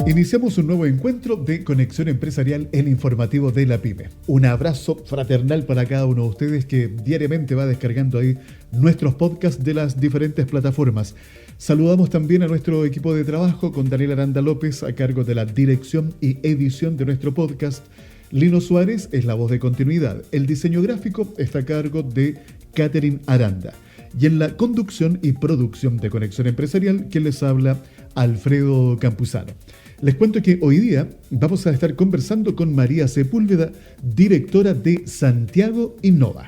Iniciamos un nuevo encuentro de Conexión Empresarial, el informativo de la PYME. Un abrazo fraternal para cada uno de ustedes que diariamente va descargando ahí nuestros podcasts de las diferentes plataformas. Saludamos también a nuestro equipo de trabajo con Daniel Aranda López a cargo de la dirección y edición de nuestro podcast. Lino Suárez es la voz de continuidad. El diseño gráfico está a cargo de Catherine Aranda. Y en la conducción y producción de Conexión Empresarial, quien les habla, Alfredo Campuzano. Les cuento que hoy día vamos a estar conversando con María Sepúlveda, directora de Santiago Innova.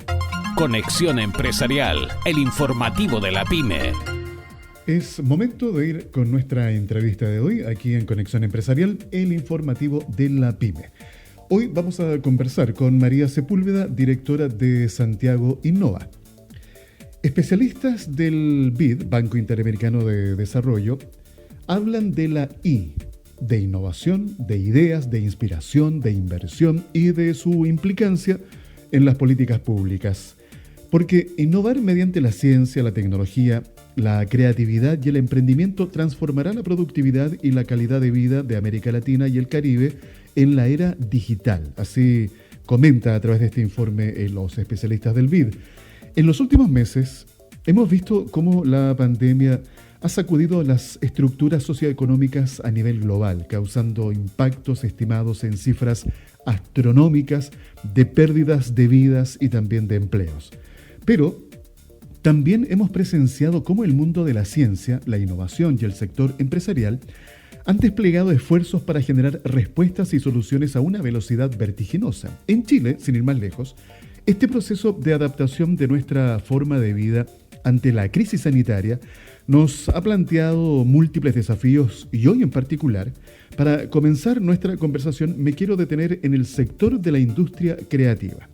Conexión Empresarial, el informativo de la PYME. Es momento de ir con nuestra entrevista de hoy, aquí en Conexión Empresarial, el informativo de la PYME. Hoy vamos a conversar con María Sepúlveda, directora de Santiago Innova. Especialistas del BID, Banco Interamericano de Desarrollo, hablan de la I, de innovación, de ideas, de inspiración, de inversión y de su implicancia en las políticas públicas. Porque innovar mediante la ciencia, la tecnología, la creatividad y el emprendimiento transformará la productividad y la calidad de vida de América Latina y el Caribe en la era digital. Así comenta a través de este informe los especialistas del BID. En los últimos meses hemos visto cómo la pandemia ha sacudido las estructuras socioeconómicas a nivel global, causando impactos estimados en cifras astronómicas de pérdidas de vidas y también de empleos. Pero también hemos presenciado cómo el mundo de la ciencia, la innovación y el sector empresarial han desplegado esfuerzos para generar respuestas y soluciones a una velocidad vertiginosa. En Chile, sin ir más lejos, este proceso de adaptación de nuestra forma de vida ante la crisis sanitaria nos ha planteado múltiples desafíos y hoy en particular, para comenzar nuestra conversación, me quiero detener en el sector de la industria creativa.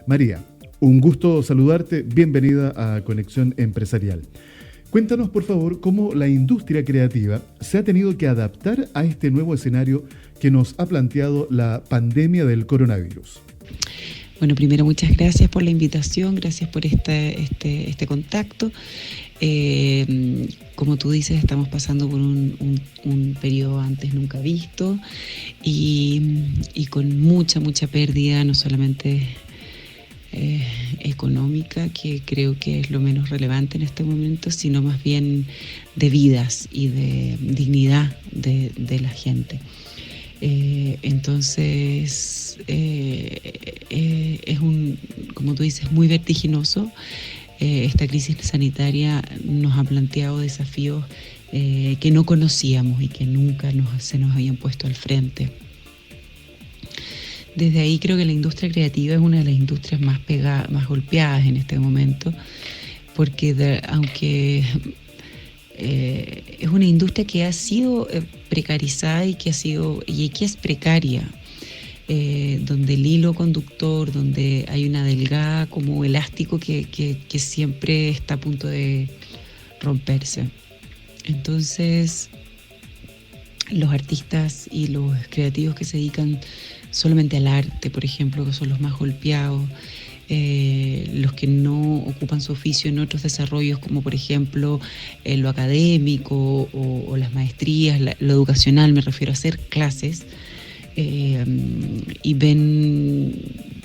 María, un gusto saludarte, bienvenida a Conexión Empresarial. Cuéntanos, por favor, cómo la industria creativa se ha tenido que adaptar a este nuevo escenario que nos ha planteado la pandemia del coronavirus. Bueno, primero muchas gracias por la invitación, gracias por este contacto. Como tú dices, estamos pasando por un periodo antes nunca visto y con mucha pérdida, no solamente económica, que creo que es lo menos relevante en este momento, sino más bien de vidas y de dignidad de la gente. Entonces, como tú dices, muy vertiginoso. Esta crisis sanitaria nos ha planteado desafíos que no conocíamos y que nunca se nos habían puesto al frente. Desde ahí creo que la industria creativa es una de las industrias más golpeadas en este momento, porque aunque es una industria que ha sido precarizada y que es precaria, donde el hilo conductor, donde hay una delgada como elástico que siempre está a punto de romperse. Entonces, los artistas y los creativos que se dedican solamente al arte, por ejemplo, que son los más golpeados, los que no ocupan su oficio en otros desarrollos, como por ejemplo lo académico o las maestrías, lo educacional, me refiero a hacer clases, y ven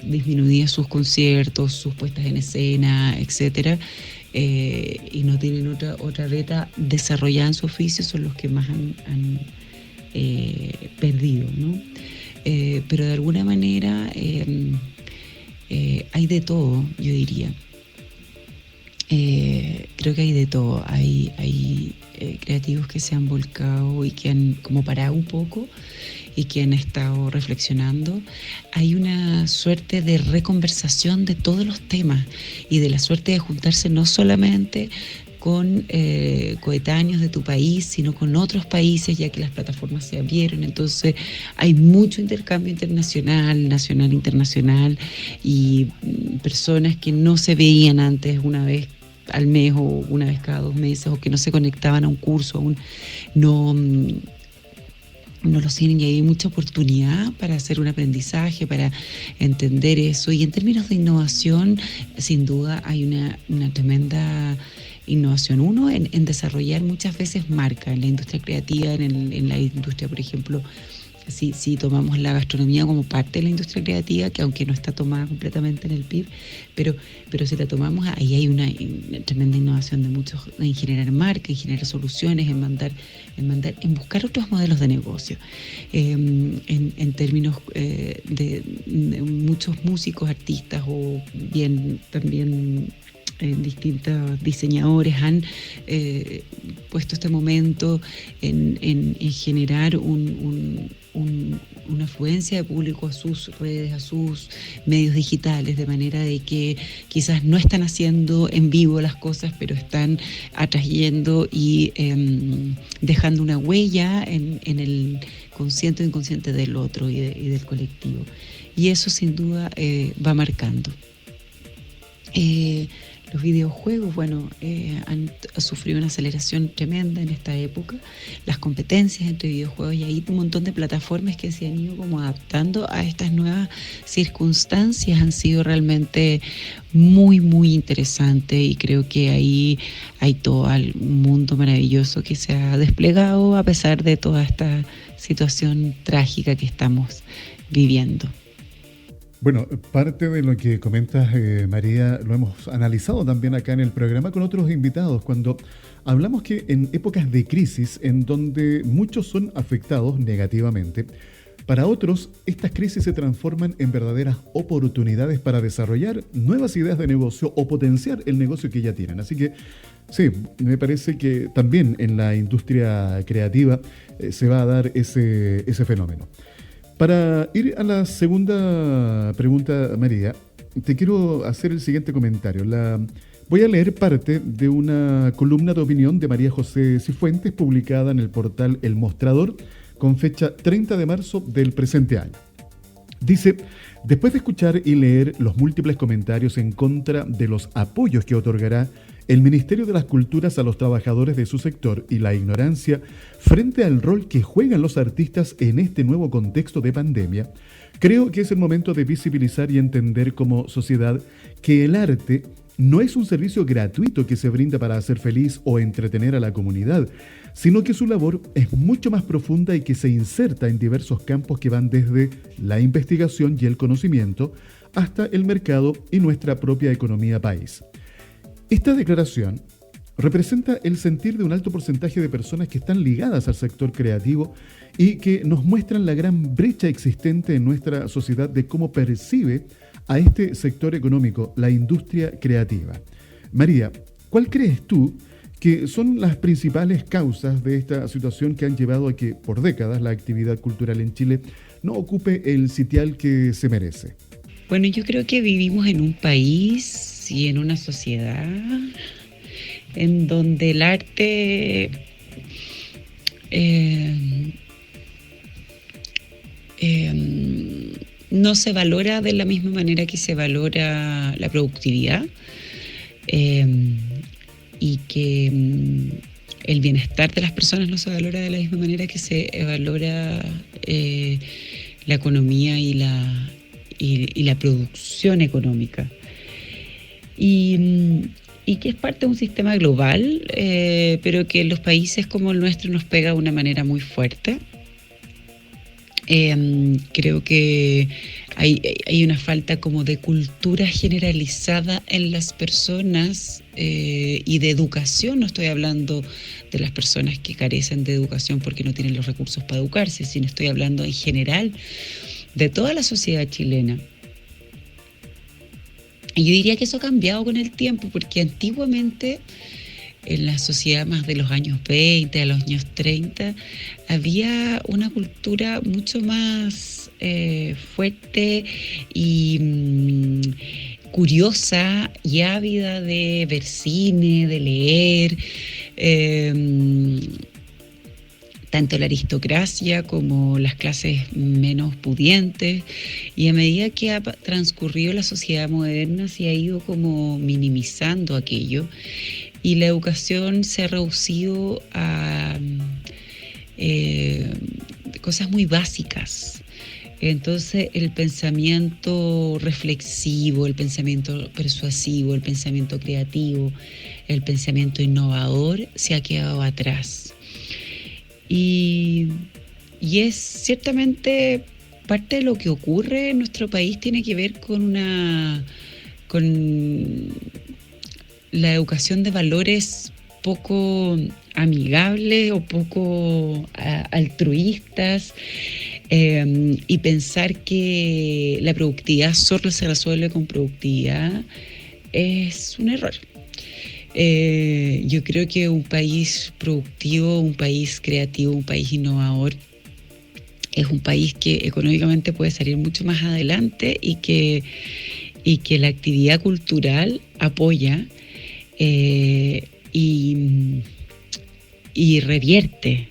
disminuidas sus conciertos, sus puestas en escena, etcétera, y no tienen otra beta desarrollada en su oficio, son los que más han perdido, ¿no? Pero de alguna manera hay de todo, yo diría. Creo que hay de todo. Hay creativos que se han volcado y que han como parado un poco y que han estado reflexionando. Hay una suerte de reconversación de todos los temas y de la suerte de juntarse no solamente con coetáneos de tu país, sino con otros países, ya que las plataformas se abrieron. Entonces hay mucho intercambio internacional, nacional, internacional, y personas que no se veían antes una vez al mes o una vez cada 2 meses, o que no se conectaban a un curso, no no lo tienen, y hay mucha oportunidad para hacer un aprendizaje, para entender eso. Y en términos de innovación, sin duda hay una tremenda innovación. Uno, en desarrollar muchas veces marca en la industria creativa, en la industria, por ejemplo, si tomamos la gastronomía como parte de la industria creativa, que aunque no está tomada completamente en el PIB, pero si la tomamos, ahí hay una tremenda innovación de muchos, en generar marca, en generar soluciones, en buscar otros modelos de negocio. En términos de muchos músicos, artistas o bien también distintos diseñadores han puesto este momento en generar una afluencia de público a sus redes, a sus medios digitales, de manera de que quizás no están haciendo en vivo las cosas, pero están atrayendo y dejando una huella en el consciente o inconsciente del otro y del colectivo. Y eso sin duda va marcando. Los videojuegos, han sufrido una aceleración tremenda en esta época. Las competencias entre videojuegos, y hay un montón de plataformas que se han ido como adaptando a estas nuevas circunstancias, han sido realmente muy, muy interesantes, y creo que ahí hay todo un mundo maravilloso que se ha desplegado a pesar de toda esta situación trágica que estamos viviendo. Bueno, parte de lo que comentas, María, lo hemos analizado también acá en el programa con otros invitados, cuando hablamos que en épocas de crisis, en donde muchos son afectados negativamente, para otros estas crisis se transforman en verdaderas oportunidades para desarrollar nuevas ideas de negocio o potenciar el negocio que ya tienen. Así que sí, me parece que también en la industria creativa se va a dar ese fenómeno. Para ir a la segunda pregunta, María, te quiero hacer el siguiente comentario. Voy a leer parte de una columna de opinión de María José Cifuentes, publicada en el portal El Mostrador, con fecha 30 de marzo del presente año. Dice: después de escuchar y leer los múltiples comentarios en contra de los apoyos que otorgará el Ministerio de las Culturas a los trabajadores de su sector y la ignorancia frente al rol que juegan los artistas en este nuevo contexto de pandemia, creo que es el momento de visibilizar y entender como sociedad que el arte no es un servicio gratuito que se brinda para hacer feliz o entretener a la comunidad, sino que su labor es mucho más profunda y que se inserta en diversos campos que van desde la investigación y el conocimiento hasta el mercado y nuestra propia economía país. Esta declaración representa el sentir de un alto porcentaje de personas que están ligadas al sector creativo y que nos muestran la gran brecha existente en nuestra sociedad de cómo percibe a este sector económico, la industria creativa. María, ¿cuál crees tú que son las principales causas de esta situación que han llevado a que por décadas la actividad cultural en Chile no ocupe el sitial que se merece? Bueno, yo creo que vivimos en un país y en una sociedad en donde el arte no se valora de la misma manera que se valora la productividad, y que el bienestar de las personas no se valora de la misma manera que se valora la economía y la producción económica. Y que es parte de un sistema global, pero que en los países como el nuestro nos pega de una manera muy fuerte. Creo que hay una falta como de cultura generalizada en las personas y de educación. No estoy hablando de las personas que carecen de educación porque no tienen los recursos para educarse, sino estoy hablando en general de toda la sociedad chilena. Y yo diría que eso ha cambiado con el tiempo, porque antiguamente en la sociedad más de los años 20, a los años 30, había una cultura mucho más fuerte y curiosa y ávida de ver cine, de leer. Tanto la aristocracia como las clases menos pudientes, y a medida que ha transcurrido la sociedad moderna se ha ido como minimizando aquello, y la educación se ha reducido a cosas muy básicas. Entonces el pensamiento reflexivo, el pensamiento persuasivo, el pensamiento creativo, el pensamiento innovador se ha quedado atrás. Y es ciertamente parte de lo que ocurre en nuestro país tiene que ver con la educación de valores poco amigables o poco altruistas, y pensar que la productividad solo se resuelve con productividad es un error. Yo creo que un país productivo, un país creativo, un país innovador es un país que económicamente puede salir mucho más adelante y que la actividad cultural apoya y revierte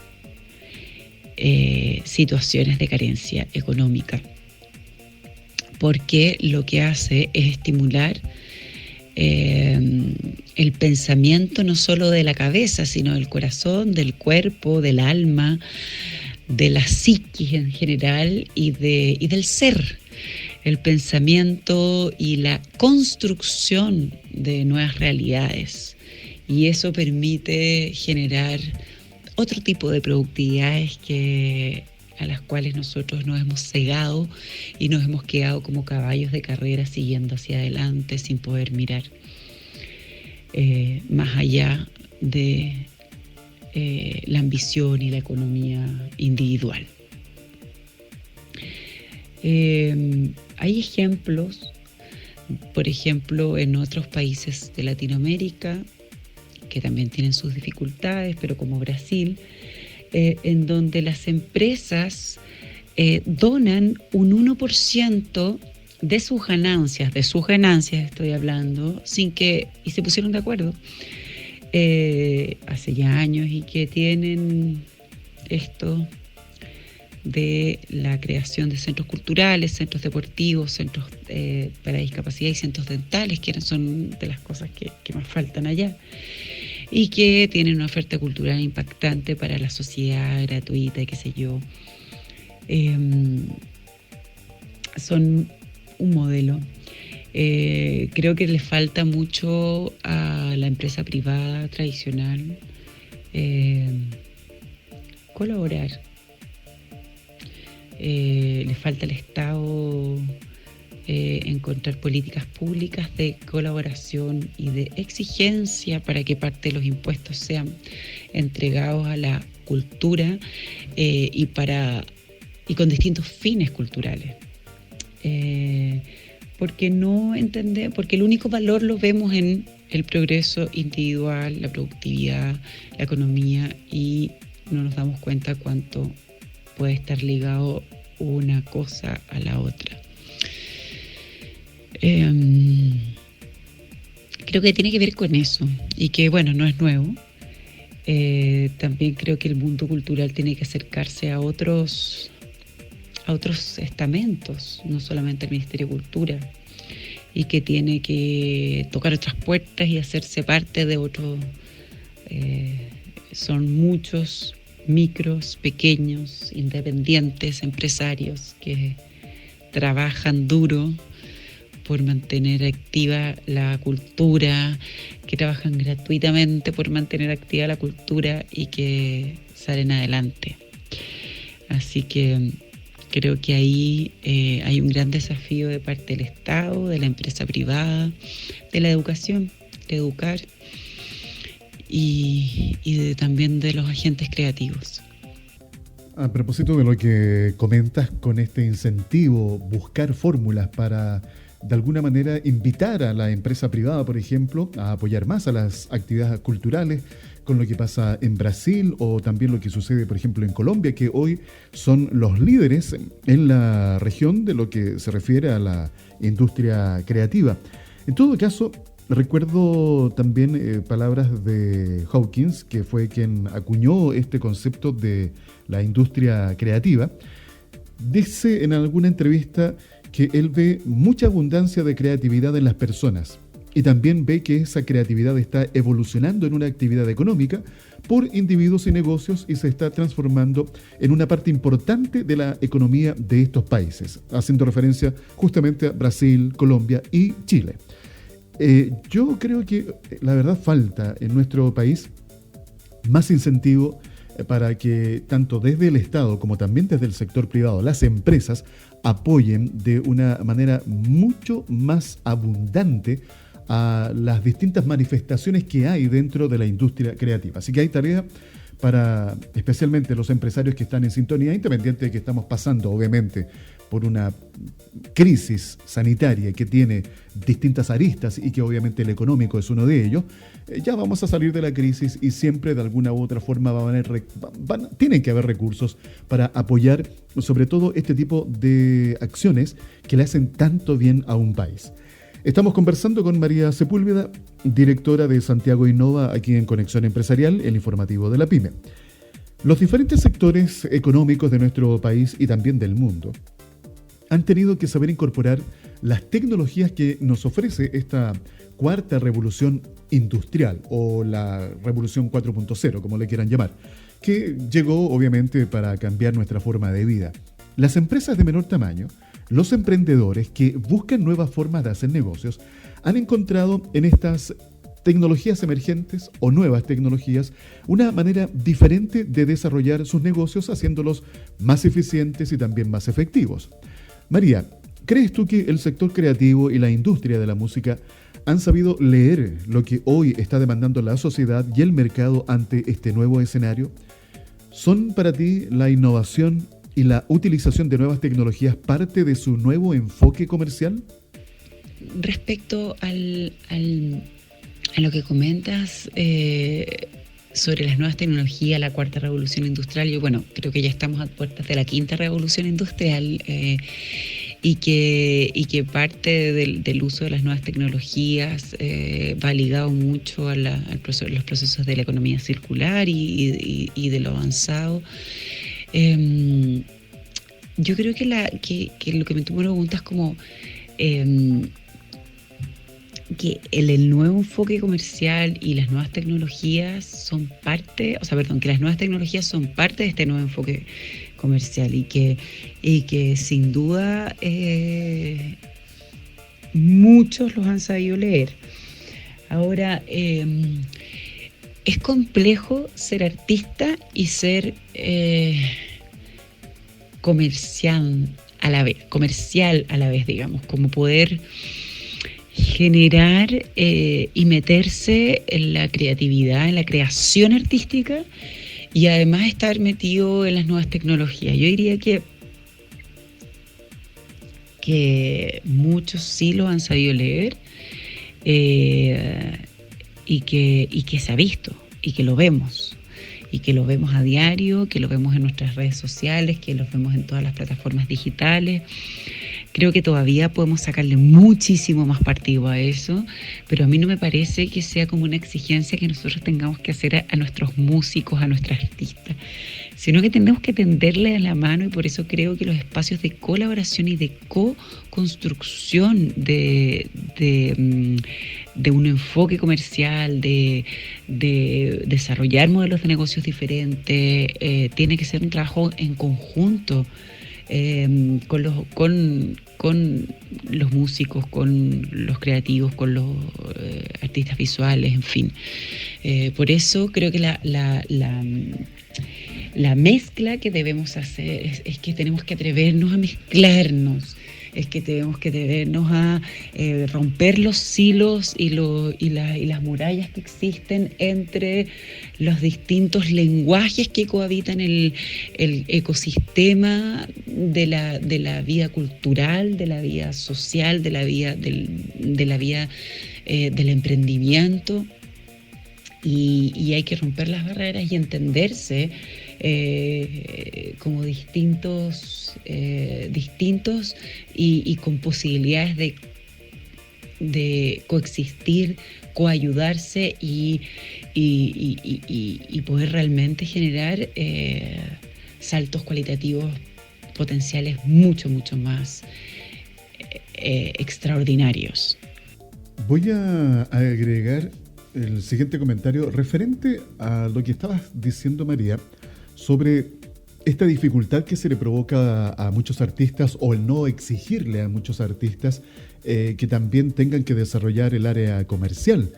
situaciones de carencia económica, porque lo que hace es estimular el pensamiento no solo de la cabeza, sino del corazón, del cuerpo, del alma, de la psiquis en general y del ser. El pensamiento y la construcción de nuevas realidades. Y eso permite generar otro tipo de productividades a las cuales nosotros nos hemos cegado y nos hemos quedado como caballos de carrera siguiendo hacia adelante sin poder mirar más allá de la ambición y la economía individual. Hay ejemplos, por ejemplo, en otros países de Latinoamérica, que también tienen sus dificultades, pero como Brasil, en donde las empresas donan un 1% de sus ganancias estoy hablando, y se pusieron de acuerdo hace ya años, y que tienen esto de la creación de centros culturales, centros deportivos, centros para discapacidad y centros dentales, que son de las cosas que más faltan allá, y que tienen una oferta cultural impactante para la sociedad, gratuita, qué sé yo. Son un modelo. Creo que le falta mucho a la empresa privada tradicional colaborar. Le falta al Estado encontrar políticas públicas de colaboración y de exigencia para que parte de los impuestos sean entregados a la cultura y con distintos fines culturales. Porque el único valor lo vemos en el progreso individual, la productividad, la economía, y no nos damos cuenta cuánto puede estar ligado una cosa a la otra. Creo que tiene que ver con eso, y que bueno, no es nuevo. También creo que el mundo cultural tiene que acercarse a otros estamentos, no solamente al Ministerio de Cultura, y que tiene que tocar otras puertas y hacerse parte de otros. Son muchos micros, pequeños, independientes, empresarios que trabajan duro por mantener activa la cultura, que trabajan gratuitamente por mantener activa la cultura y que salen adelante. Así que creo que ahí hay un gran desafío de parte del Estado, de la empresa privada, de la educación, de educar, y también de los agentes creativos. A propósito de lo que comentas con este incentivo, buscar fórmulas para de alguna manera invitar a la empresa privada, por ejemplo, a apoyar más a las actividades culturales, con lo que pasa en Brasil o también lo que sucede, por ejemplo, en Colombia, que hoy son los líderes en la región de lo que se refiere a la industria creativa. En todo caso, recuerdo también palabras de Hawkins, que fue quien acuñó este concepto de la industria creativa. Dice en alguna entrevista que él ve mucha abundancia de creatividad en las personas y también ve que esa creatividad está evolucionando en una actividad económica por individuos y negocios y se está transformando en una parte importante de la economía de estos países, haciendo referencia justamente a Brasil, Colombia y Chile. Yo creo que la verdad falta en nuestro país más incentivo para que tanto desde el Estado como también desde el sector privado, las empresas apoyen de una manera mucho más abundante a las distintas manifestaciones que hay dentro de la industria creativa. Así que hay tarea para especialmente los empresarios que están en sintonía, independiente de que estamos pasando obviamente por una crisis sanitaria que tiene distintas aristas y que obviamente el económico es uno de ellos. Ya vamos a salir de la crisis y siempre de alguna u otra forma tienen que haber recursos para apoyar sobre todo este tipo de acciones que le hacen tanto bien a un país. Estamos conversando con María Sepúlveda, directora de Santiago Innova, aquí en Conexión Empresarial, el informativo de la PYME. Los diferentes sectores económicos de nuestro país y también del mundo han tenido que saber incorporar las tecnologías que nos ofrece esta cuarta revolución industrial o la revolución 4.0, como le quieran llamar, que llegó obviamente para cambiar nuestra forma de vida. Las empresas de menor tamaño, los emprendedores que buscan nuevas formas de hacer negocios, han encontrado en estas tecnologías emergentes o nuevas tecnologías una manera diferente de desarrollar sus negocios, haciéndolos más eficientes y también más efectivos. María, ¿crees tú que el sector creativo y la industria de la música han sabido leer lo que hoy está demandando la sociedad y el mercado ante este nuevo escenario? ¿Son para ti la innovación y la utilización de nuevas tecnologías parte de su nuevo enfoque comercial? Respecto a lo que comentas sobre las nuevas tecnologías, la cuarta revolución industrial, yo creo que ya estamos a puertas de la quinta revolución industrial y que parte del uso de las nuevas tecnologías va ligado mucho a los procesos de la economía circular y de lo avanzado. Yo creo que lo que tú me preguntas como que el nuevo enfoque comercial y las nuevas tecnologías son parte, que las nuevas tecnologías son parte de este nuevo enfoque comercial y que sin duda muchos los han sabido leer. Ahora, es complejo ser artista y ser comercial a la vez, digamos, como poder generar y meterse en la creatividad, en la creación artística y además estar metido en las nuevas tecnologías. Yo diría que muchos sí lo han sabido leer y que se ha visto y que lo vemos. Y que lo vemos a diario, que lo vemos en nuestras redes sociales, que lo vemos en todas las plataformas digitales. Creo que todavía podemos sacarle muchísimo más partido a eso, pero a mí no me parece que sea como una exigencia que nosotros tengamos que hacer a nuestros músicos, a nuestros artistas, sino que tenemos que tenderle a la mano, y por eso creo que los espacios de colaboración y de co-construcción de un enfoque comercial, de desarrollar modelos de negocios diferentes, tiene que ser un trabajo en conjunto con los músicos, con los creativos, con los artistas visuales, en fin. Por eso creo que la mezcla que debemos hacer es que tenemos que atrevernos a mezclarnos, es que tenemos que atrevernos a romper los silos y las murallas que existen entre los distintos lenguajes que cohabitan el ecosistema de la vida cultural, de la vida social, de la vida del emprendimiento. Y hay que romper las barreras y entenderse como distintos y con posibilidades de coexistir, coayudarse y poder realmente generar saltos cualitativos potenciales mucho más extraordinarios. Voy a agregar el siguiente comentario referente a lo que estabas diciendo, María, sobre esta dificultad que se le provoca a muchos artistas o el no exigirle a muchos artistas que también tengan que desarrollar el área comercial.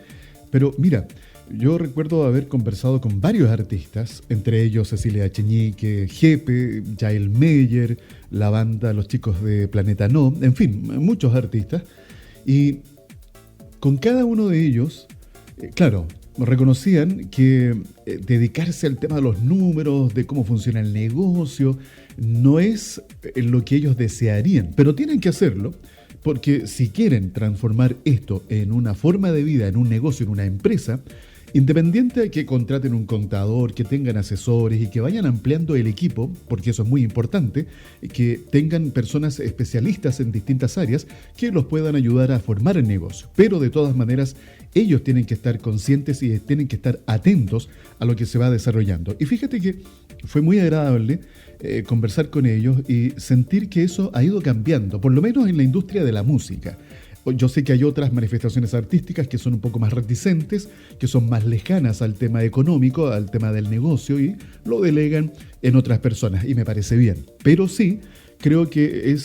Pero mira, yo recuerdo haber conversado con varios artistas, entre ellos Cecilia Cheñique, Jepe, Yael Meyer, la banda Los Chicos de Planeta No, en fin, muchos artistas. Y con cada uno de ellos, claro, reconocían que dedicarse al tema de los números, de cómo funciona el negocio, no es lo que ellos desearían, pero tienen que hacerlo porque si quieren transformar esto en una forma de vida, en un negocio, en una empresa, independiente de que contraten un contador, que tengan asesores y que vayan ampliando el equipo, porque eso es muy importante, que tengan personas especialistas en distintas áreas que los puedan ayudar a formar el negocio. Pero de todas maneras, ellos tienen que estar conscientes y tienen que estar atentos a lo que se va desarrollando. Y fíjate que fue muy agradable conversar con ellos y sentir que eso ha ido cambiando, por lo menos en la industria de la música. Yo sé que hay otras manifestaciones artísticas que son un poco más reticentes, que son más lejanas al tema económico, al tema del negocio y lo delegan en otras personas y me parece bien. Pero sí, creo que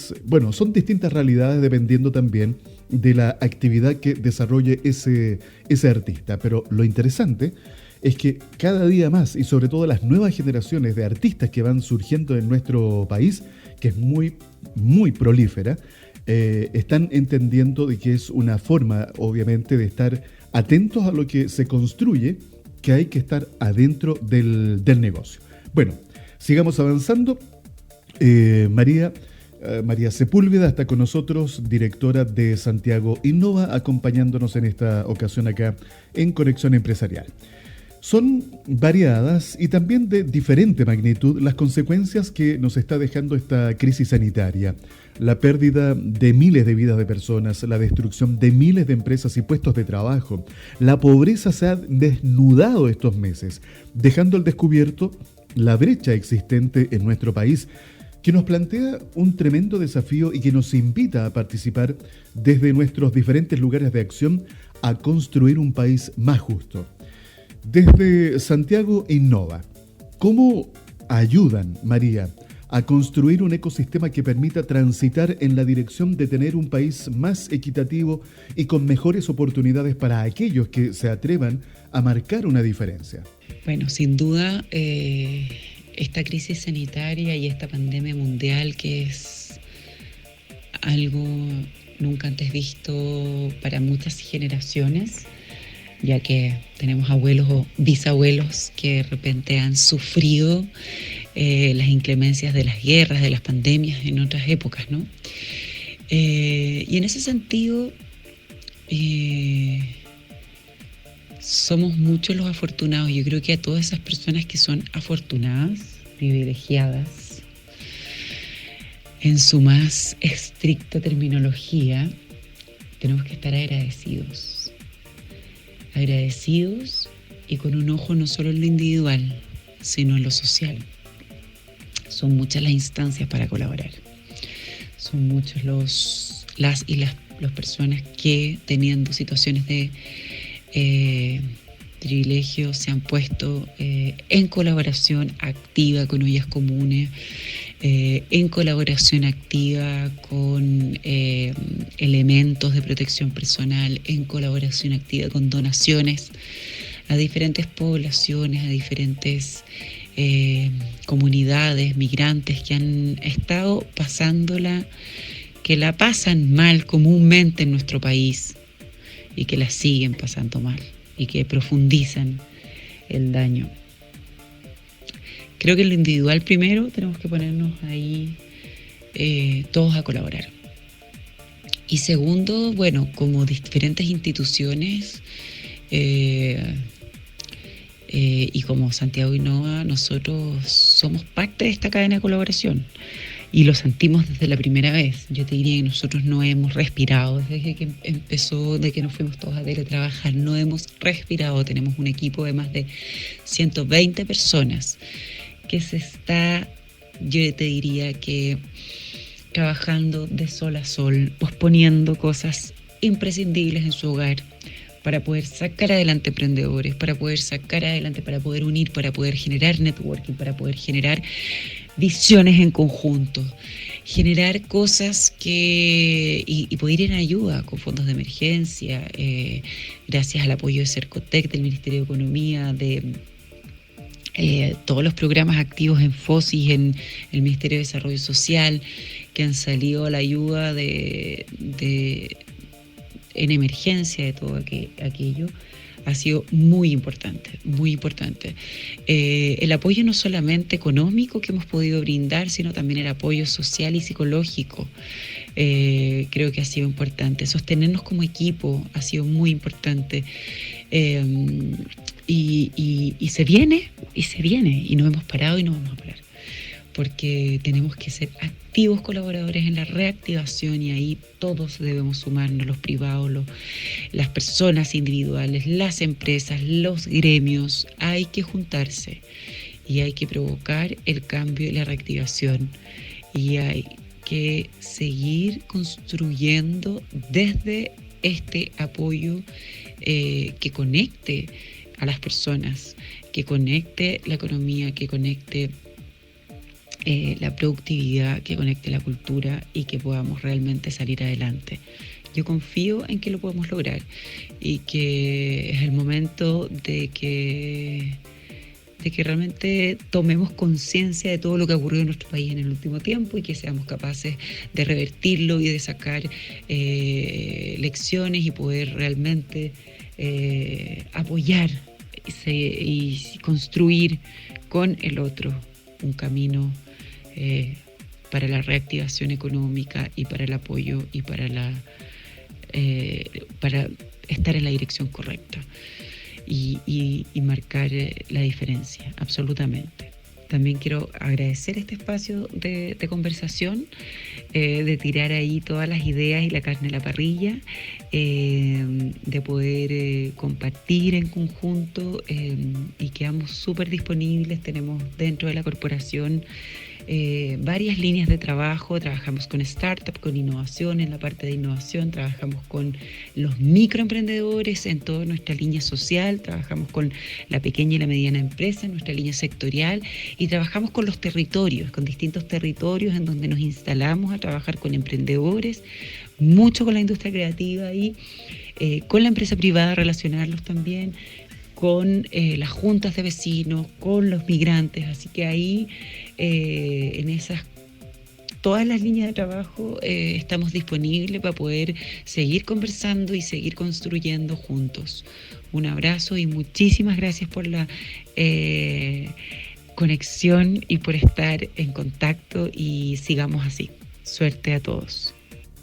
son distintas realidades dependiendo también de la actividad que desarrolle ese artista. Pero lo interesante es que cada día más y sobre todo las nuevas generaciones de artistas que van surgiendo en nuestro país, que es muy, muy prolífera, están entendiendo de que es una forma, obviamente, de estar atentos a lo que se construye, que hay que estar adentro del negocio. Bueno, sigamos avanzando. María Sepúlveda está con nosotros, directora de Santiago Innova, acompañándonos en esta ocasión acá en Conexión Empresarial. Son variadas y también de diferente magnitud las consecuencias que nos está dejando esta crisis sanitaria. La pérdida de miles de vidas de personas, la destrucción de miles de empresas y puestos de trabajo. La pobreza se ha desnudado estos meses, dejando al descubierto la brecha existente en nuestro país, que nos plantea un tremendo desafío y que nos invita a participar desde nuestros diferentes lugares de acción a construir un país más justo. Desde Santiago Innova, ¿cómo ayudan, María, a construir un ecosistema que permita transitar en la dirección de tener un país más equitativo y con mejores oportunidades para aquellos que se atrevan a marcar una diferencia? Bueno, sin duda, esta crisis sanitaria y esta pandemia mundial, que es algo nunca antes visto para muchas generaciones, ya que tenemos abuelos o bisabuelos que de repente han sufrido las inclemencias de las guerras, de las pandemias en otras épocas, ¿no? Y en ese sentido, somos muchos los afortunados. Yo creo que a todas esas personas que son afortunadas, privilegiadas, en su más estricta terminología, tenemos que estar agradecidos y con un ojo no solo en lo individual, sino en lo social. Son muchas las instancias para colaborar. Son muchos las personas que, teniendo situaciones de privilegio, se han puesto en colaboración activa con ollas comunes, en colaboración activa con elementos de protección personal, en colaboración activa con donaciones a diferentes poblaciones, a diferentes comunidades migrantes que han estado que la pasan mal comúnmente en nuestro país y que la siguen pasando mal y que profundizan el daño. Creo que en lo individual primero tenemos que ponernos ahí todos a colaborar. Y segundo, bueno, como diferentes instituciones y como Santiago Innova, nosotros somos parte de esta cadena de colaboración y lo sentimos desde la primera vez. Yo te diría que nosotros no hemos respirado desde que empezó, de que nos fuimos todos a teletrabajar, no hemos respirado. Tenemos un equipo de más de 120 personas que se está, yo te diría que trabajando de sol a sol, posponiendo cosas imprescindibles en su hogar para poder sacar adelante emprendedores, para poder sacar adelante, para poder unir, para poder generar networking, para poder generar visiones en conjunto, generar cosas y poder ir en ayuda con fondos de emergencia, gracias al apoyo de Cercotec, del Ministerio de Economía, de todos los programas activos en FOSIS, en el Ministerio de Desarrollo Social, que han salido a la ayuda en emergencia de todo aquello. Ha sido muy importante, muy importante. El apoyo no solamente económico que hemos podido brindar, sino también el apoyo social y psicológico. Creo que ha sido importante. Sostenernos como equipo ha sido muy importante. Y se viene, y no hemos parado y no vamos a parar. Porque tenemos que ser activos colaboradores en la reactivación, y ahí todos debemos sumarnos, los privados, las personas individuales, las empresas, los gremios. Hay que juntarse y hay que provocar el cambio y la reactivación, y hay que seguir construyendo desde este apoyo que conecte a las personas, que conecte la economía, que conecte la productividad, que conecte la cultura y que podamos realmente salir adelante. Yo confío en que lo podemos lograr y que es el momento de que realmente tomemos conciencia de todo lo que ha ocurrido en nuestro país en el último tiempo y que seamos capaces de revertirlo y de sacar lecciones y poder realmente apoyar y construir con el otro un camino para la reactivación económica y para el apoyo y para estar en la dirección correcta y marcar la diferencia, absolutamente. También quiero agradecer este espacio de conversación, de tirar ahí todas las ideas y la carne a la parrilla, de poder compartir en conjunto, y quedamos súper disponibles. Tenemos dentro de la corporación varias líneas de trabajo. Trabajamos con startups, con innovación, en la parte de innovación, trabajamos con los microemprendedores en toda nuestra línea social, trabajamos con la pequeña y la mediana empresa en nuestra línea sectorial, y trabajamos con los territorios, con distintos territorios en donde nos instalamos a trabajar con emprendedores, mucho con la industria creativa y con la empresa privada, relacionarlos también con las juntas de vecinos, con los migrantes. Así que ahí en todas las líneas de trabajo estamos disponibles para poder seguir conversando y seguir construyendo juntos. Un abrazo y muchísimas gracias por la conexión y por estar en contacto, y sigamos así. Suerte a todos.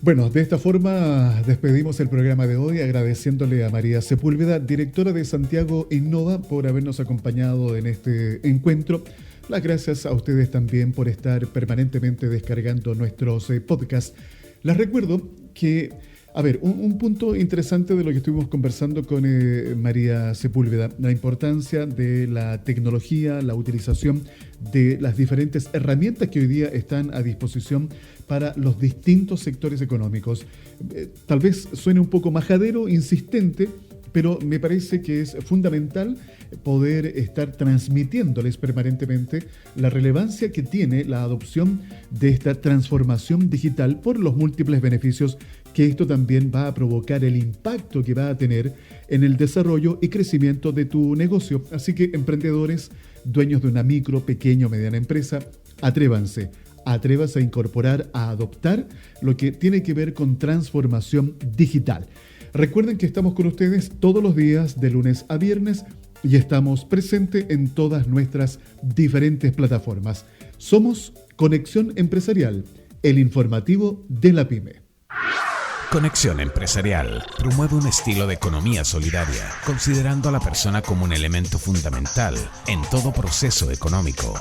Bueno, de esta forma despedimos el programa de hoy, agradeciéndole a María Sepúlveda, directora de Santiago Innova, por habernos acompañado en este encuentro. Las gracias a ustedes también por estar permanentemente descargando nuestros podcasts. Les recuerdo que, un punto interesante de lo que estuvimos conversando con María Sepúlveda, la importancia de la tecnología, la utilización de las diferentes herramientas que hoy día están a disposición para los distintos sectores económicos. Tal vez suene un poco majadero, insistente, pero me parece que es fundamental poder estar transmitiéndoles permanentemente la relevancia que tiene la adopción de esta transformación digital por los múltiples beneficios que esto también va a provocar, el impacto que va a tener en el desarrollo y crecimiento de tu negocio. Así que, emprendedores, dueños de una micro, pequeña o mediana empresa, atrévanse a incorporar, a adoptar lo que tiene que ver con transformación digital. Recuerden que estamos con ustedes todos los días de lunes a viernes y estamos presentes en todas nuestras diferentes plataformas. Somos Conexión Empresarial, el informativo de la PYME. Conexión Empresarial promueve un estilo de economía solidaria, considerando a la persona como un elemento fundamental en todo proceso económico.